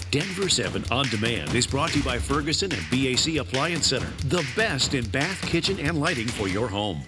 Denver 7 On Demand is brought to you by Ferguson and BAC Appliance Center, the best in bath, kitchen, and lighting for your home.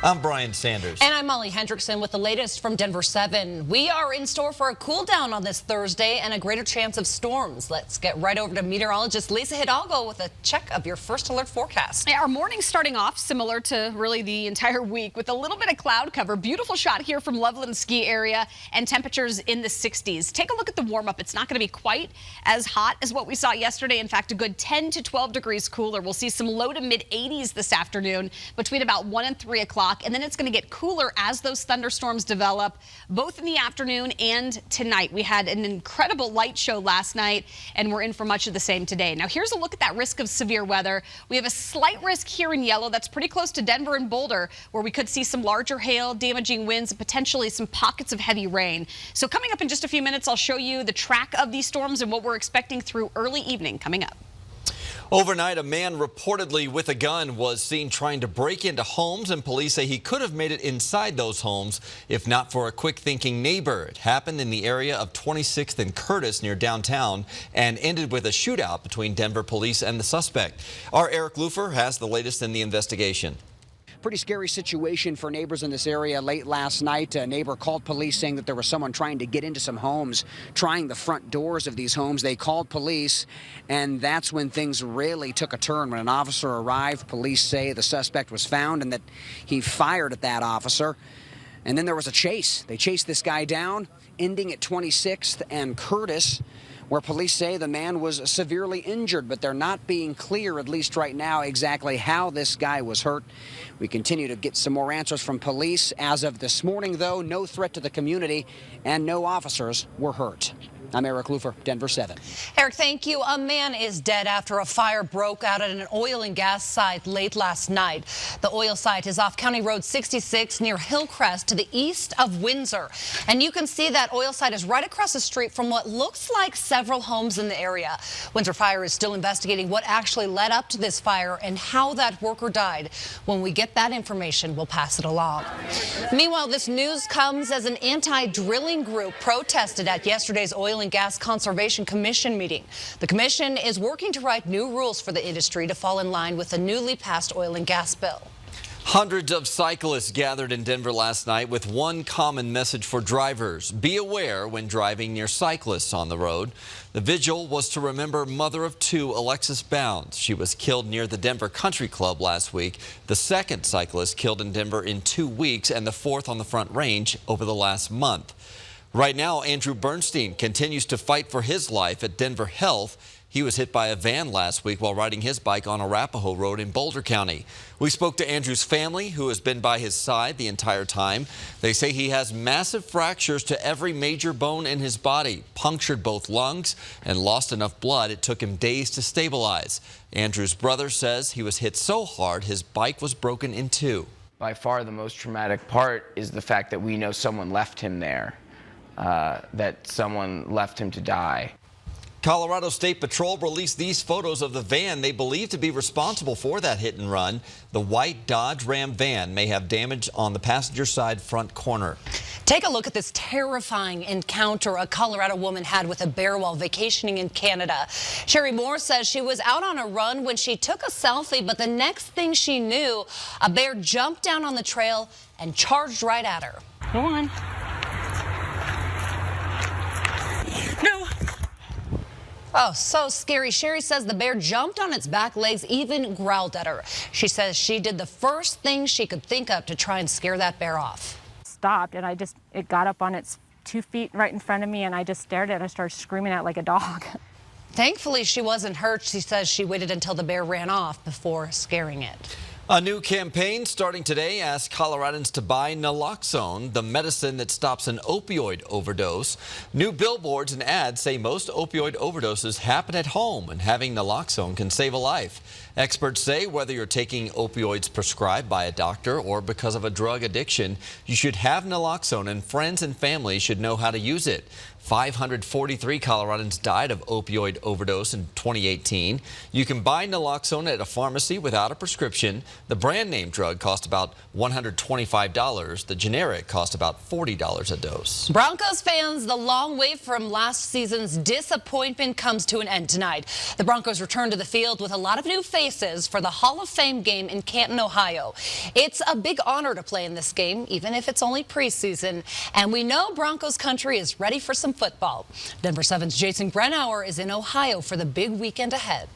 I'm Brian Sanders. And I'm Molly Hendrickson with the latest from Denver 7. We are in store for a cool down on this Thursday and a greater chance of storms. Let's get right over to meteorologist Lisa Hidalgo with a check of your first alert forecast. Our morning's starting off similar to really the entire week with a little bit of cloud cover. Beautiful shot here from Loveland Ski Area and temperatures in the 60s. Take a look at the warm up. It's not going to be quite as hot as what we saw yesterday. In fact, a good 10 to 12 degrees cooler. We'll see some low to mid 80s this afternoon between about 1 and 3 o'clock. And then it's going to get cooler as those thunderstorms develop, both in the afternoon and tonight. We had an incredible light show last night, and we're in for much of the same today. Now, here's a look at that risk of severe weather. We have a slight risk here in yellow. That's pretty close to Denver and Boulder, where we could see some larger hail, damaging winds, and potentially some pockets of heavy rain. So coming up in just a few minutes, I'll show you the track of these storms and what we're expecting through early evening coming up. Overnight, a man reportedly with a gun was seen trying to break into homes, and police say he could have made it inside those homes if not for a quick-thinking neighbor. It happened in the area of 26th and Curtis near downtown and ended with a shootout between Denver police and the suspect. Our Eric Lufer has the latest in the investigation. Pretty scary situation for neighbors in this area late last night. A neighbor called police saying that there was someone trying to get into some homes, trying the front doors of these homes. They called police, and that's when things really took a turn. When an officer arrived, police say the suspect was found and that he fired at that officer. And then there was a chase. They chased this guy down, ending at 26th and Curtis, where police say the man was severely injured, but they're not being clear, at least right now, exactly how this guy was hurt. We continue to get some more answers from police. As of this morning, though, no threat to the community and no officers were hurt. I'm Eric Lufer, Denver 7. Eric, thank you. A man is dead after a fire broke out at an oil and gas site late last night. The oil site is off County Road 66 near Hillcrest to the east of Windsor. And you can see that oil site is right across the street from what looks like several homes in the area. Windsor Fire is still investigating what actually led up to this fire and how that worker died. When we get that information, we'll pass it along. Meanwhile, this news comes as an anti-drilling group protested at yesterday's Oil and Gas Conservation Commission meeting. The commission is working to write new rules for the industry to fall in line with the newly passed oil and gas bill. Hundreds of cyclists gathered in Denver last night with one common message for drivers: be aware when driving near cyclists on the road. The vigil was to remember mother of two, Alexis Bounds. She was killed near the Denver Country Club last week, the second cyclist killed in Denver in 2 weeks and the fourth on the Front Range over the last month. Right now, Andrew Bernstein continues to fight for his life at Denver Health. He was hit by a van last week while riding his bike on Arapahoe Road in Boulder County. We spoke to Andrew's family, who has been by his side the entire time. They say he has massive fractures to every major bone in his body, punctured both lungs, and lost enough blood it took him days to stabilize. Andrew's brother says he was hit so hard his bike was broken in two. By far the most traumatic part is the fact that we know someone left him there. That someone left him to die. Colorado State Patrol released these photos of the van they believe to be responsible for that hit and run. The white Dodge Ram van may have damage on the passenger side front corner. Take a look at this terrifying encounter a Colorado woman had with a bear while vacationing in Canada. Sherry Moore says she was out on a run when she took a selfie, but the next thing she knew, a bear jumped down on the trail and charged right at her. Go on. No. Oh, so scary. Sherry says the bear jumped on its back legs, even growled at her. She says she did the first thing she could think of to try and scare that bear off. Stopped, and it got up on its 2 feet right in front of me, and I just stared at it and I started screaming at it like a dog. Thankfully, she wasn't hurt. She says she waited until the bear ran off before scaring it. A new campaign starting today asks Coloradans to buy naloxone, the medicine that stops an opioid overdose. New billboards and ads say most opioid overdoses happen at home, and having naloxone can save a life. Experts say whether you're taking opioids prescribed by a doctor or because of a drug addiction, you should have naloxone, and friends and family should know how to use it. 543 Coloradans died of opioid overdose in 2018. You can buy naloxone at a pharmacy without a prescription. The brand name drug costs about $125. The generic costs about $40 a dose. Broncos fans, the long wait from last season's disappointment comes to an end tonight. The Broncos return to the field with a lot of new faces for the Hall of Fame game in Canton, Ohio. It's a big honor to play in this game, even if it's only preseason. And we know Broncos country is ready for some football. Denver 7's Jason Grenauer is in Ohio for the big weekend ahead.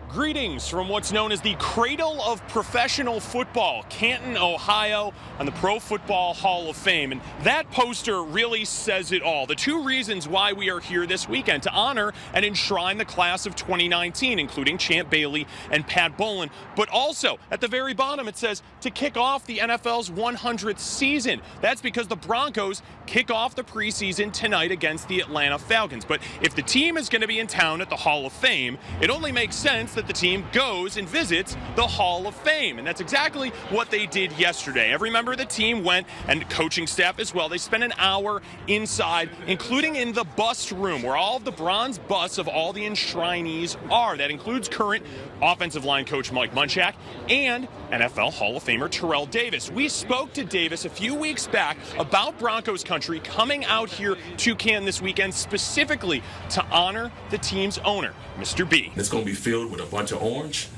Greetings from what's known as the cradle of professional football, Canton, Ohio, on the Pro Football Hall of Fame. And that poster really says it all. The two reasons why we are here this weekend: to honor and enshrine the class of 2019, including Champ Bailey and Pat Bowlen. But also, at the very bottom, it says to kick off the NFL's 100th season. That's because the Broncos kick off the preseason tonight against the Atlanta Falcons. But if the team is going to be in town at the Hall of Fame, it only makes sense that the team goes and visits the Hall of Fame. And that's exactly what they did yesterday. Every member of the team went, and coaching staff as well. They spent an hour inside, including in the bust room, where all of the bronze busts of all the enshrinees are. That includes current offensive line coach Mike Munchak and NFL Hall of Famer Terrell Davis. We spoke to Davis a few weeks back about Broncos country coming out here to Canton this weekend specifically to honor the team's owner, Mr. B. It's going to be filled with a bunch of orange,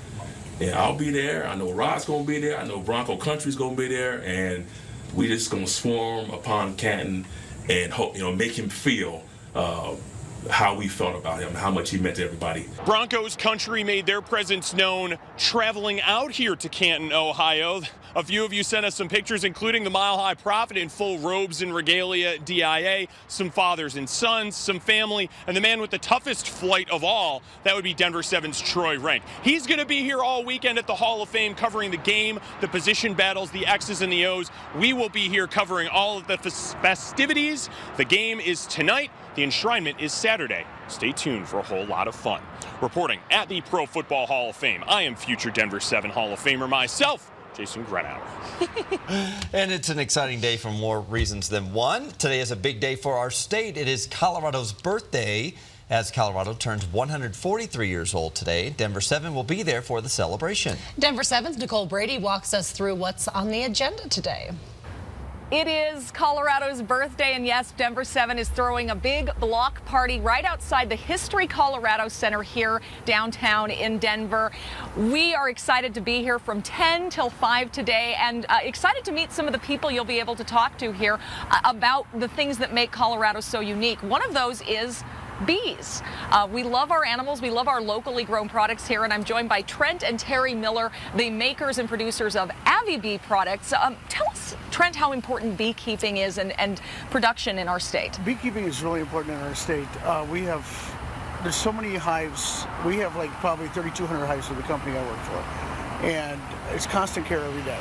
and I'll be there. I know Rod's going to be there. I know Bronco Country's going to be there, and we just going to swarm upon Canton and hope, make him feel how we felt about him, how much he meant to everybody. Broncos country made their presence known traveling out here to Canton, Ohio. A few of you sent us some pictures, including the Mile High Prophet in full robes and regalia DIA, some fathers and sons, some family, and the man with the toughest flight of all, that would be Denver 7's Troy Rank. He's going to be here all weekend at the Hall of Fame covering the game, the position battles, the X's and the O's. We will be here covering all of the festivities. The game is tonight. The enshrinement is Saturday. Stay tuned for a whole lot of fun. Reporting at the Pro Football Hall of Fame, I am future Denver 7 Hall of Famer myself, Jason Grenauer. And it's an exciting day for more reasons than one. Today is a big day for our state. It is Colorado's birthday, as Colorado turns 143 years old today. Denver 7 will be there for the celebration. Denver 7's Nicole Brady walks us through what's on the agenda today. It is Colorado's birthday, and yes, Denver 7 is throwing a big block party right outside the History Colorado Center here downtown in Denver. We are excited to be here from 10 till 5 today, and excited to meet some of the people you'll be able to talk to here about the things that make Colorado so unique. One of those is bees. We love our animals. We love our locally grown products here, and I'm joined by Trent and Terry Miller, the makers and producers of Bee products. Tell us, Trent, how important beekeeping is and production in our state. Beekeeping is really important in our state. There's so many hives. We have like probably 3,200 hives for the company I work for, and it's constant care every day.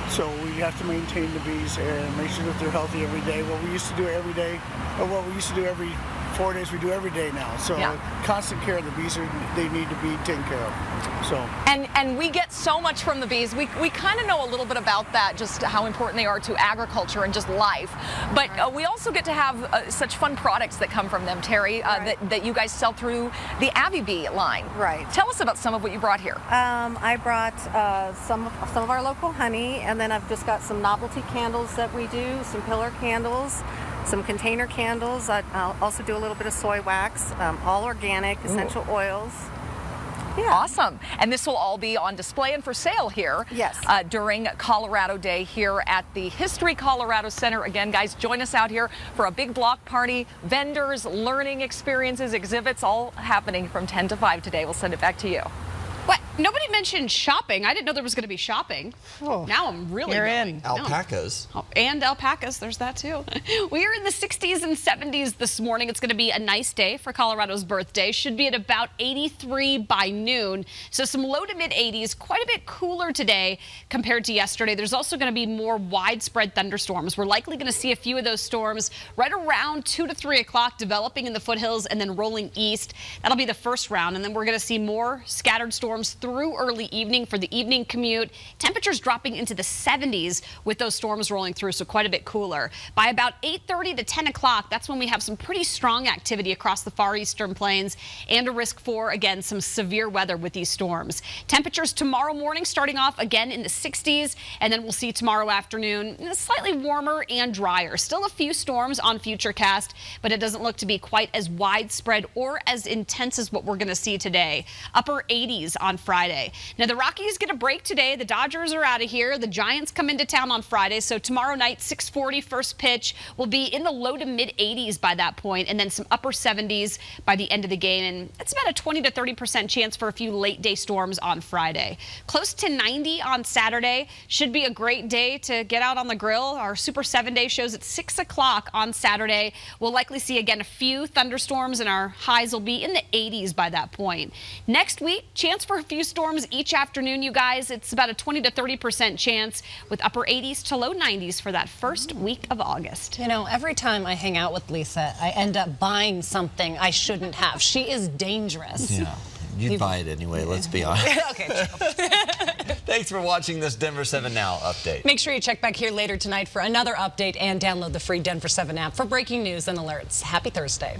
So we have to maintain the bees and make sure that they're healthy every day. What we used to do every day, or what we used to do every 4 days, we do every day now. So constant care of the bees, they need to be taken care of. So and we get so much from the bees. We kind of know a little bit about that, just how important they are to agriculture and just life. But we also get to have such fun products that come from them, Terry, that you guys sell through the Bee line. Right. Tell us about some of what you brought here. I brought some of our local honey, and then I've just got some novelty candles that we do, some pillar candles, some container candles. I'll also do a little bit of soy wax, all organic, essential oils. Yeah. Awesome. And this will all be on display and for sale here during Colorado Day here at the History Colorado Center. Again, guys, join us out here for a big block party, vendors, learning experiences, exhibits, all happening from 10 to 5 today. We'll send it back to you. What? Nobody mentioned shopping. I didn't know there was going to be shopping. Oh, now I'm really going. Alpacas. Oh, and alpacas. There's that too. We are in the 60s and 70s this morning. It's going to be a nice day for Colorado's birthday. Should be at about 83 by noon. So some low to mid 80s. Quite a bit cooler today compared to yesterday. There's also going to be more widespread thunderstorms. We're likely going to see a few of those storms right around 2 to 3 o'clock developing in the foothills and then rolling east. That'll be the first round. And then we're going to see more scattered storms through through early evening for the evening commute. Temperatures dropping into the 70s with those storms rolling through, so quite a bit cooler. By about 8:30 to 10 o'clock, that's when we have some pretty strong activity across the far eastern plains and a risk for, again, some severe weather with these storms. Temperatures tomorrow morning starting off again in the 60s, and then we'll see tomorrow afternoon slightly warmer and drier. Still a few storms on Futurecast, but it doesn't look to be quite as widespread or as intense as what we're going to see today. Upper 80s on Friday. Now the Rockies get a break today. The Dodgers are out of here. The Giants come into town on Friday, so tomorrow night 6:40 first pitch will be in the low to mid 80s by that point, and then some upper 70s by the end of the game, and it's about a 20 to 30% chance for a few late day storms on Friday. Close to 90 on Saturday. Should be a great day to get out on the grill. Our Super 7-Day shows at 6 o'clock on Saturday. We'll likely see again a few thunderstorms, and our highs will be in the 80s by that point. Next week, chance for a few storms each afternoon, you guys. It's about a 20 to 30% chance with upper 80s to low 90s for that first week of August. You know, every time I hang out with Lisa, I end up buying something I shouldn't have. She is dangerous. Yeah. You'd buy it anyway, let's be honest. Okay. Thanks for watching this Denver 7 Now update. Make sure you check back here later tonight for another update and download the free Denver 7 app for breaking news and alerts. Happy Thursday.